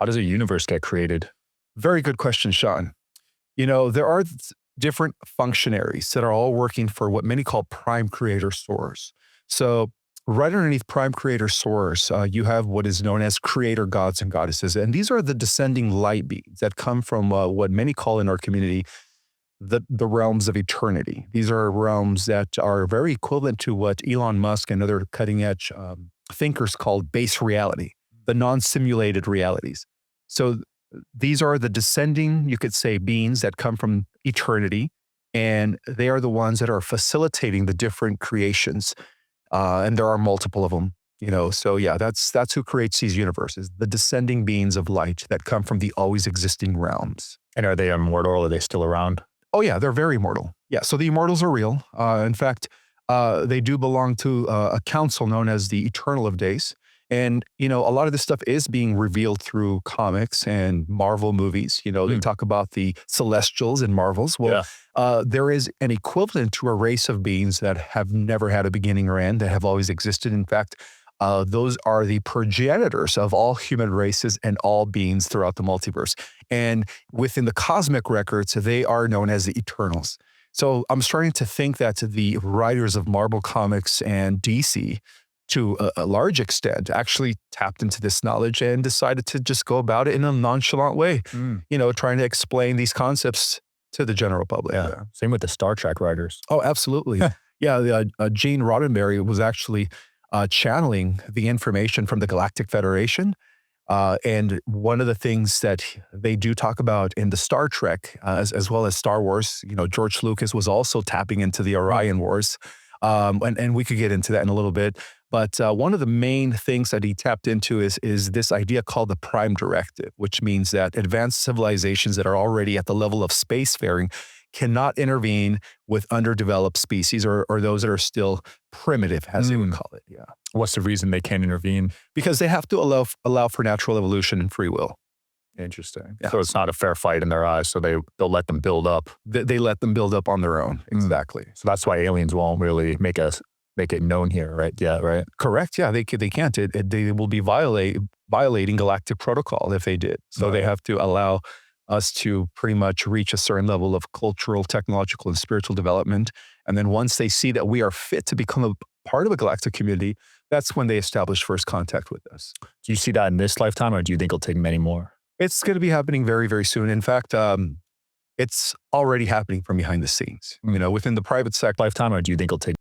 How does a universe get created? Very good question, Sean. There are different functionaries that are all working for what many call prime creator source. So right underneath prime creator source, you have what is known as creator gods and goddesses. And these are the descending light beings that come from what many call in our community the realms of eternity. These are realms that are very equivalent to what Elon Musk and other cutting edge thinkers called base reality, the non-simulated realities. So these are the descending, you could say, beings that come from eternity, and they are the ones that are facilitating the different creations. And there are multiple of them, So yeah, that's who creates these universes, the descending beings of light that come from the always existing realms. And are they immortal or are they still around? Oh yeah, they're very immortal. Yeah, so the immortals are real. In fact, they do belong to a council known as the Eternal of Days. And, a lot of this stuff is being revealed through comics and Marvel movies. They talk about the Celestials in Marvels. Well, there is an equivalent to a race of beings that have never had a beginning or end, that have always existed. In fact, those are the progenitors of all human races and all beings throughout the multiverse. And within the cosmic records, they are known as the Eternals. So I'm starting to think that the writers of Marvel Comics and DC, to a large extent, actually tapped into this knowledge and decided to just go about it in a nonchalant way, trying to explain these concepts to the general public. Yeah. Same with the Star Trek writers. Oh, absolutely. Gene Roddenberry was actually channeling the information from the Galactic Federation. And one of the things that they do talk about in the Star Trek, as well as Star Wars, George Lucas was also tapping into the Orion Wars. And we could get into that in a little bit. But one of the main things that he tapped into is this idea called the Prime Directive, which means that advanced civilizations that are already at the level of spacefaring cannot intervene with underdeveloped species or those that are still primitive, as they would call it. Yeah. What's the reason they can't intervene? Because they have to allow for natural evolution and free will. Interesting. Yeah. So it's not a fair fight in their eyes. So they'll let them build up. They let them build up on their own. Exactly. So that's why aliens won't really make it known here, right? Yeah, right. Correct. Yeah, they can't. They will be violating galactic protocol if they did. So they have to allow us to pretty much reach a certain level of cultural, technological, and spiritual development. And then once they see that we are fit to become a part of a galactic community, that's when they establish first contact with us. Do you see that in this lifetime, or do you think it'll take many more? It's going to be happening very, very soon. In fact, it's already happening from behind the scenes. Within the private sector. Lifetime, or do you think it'll take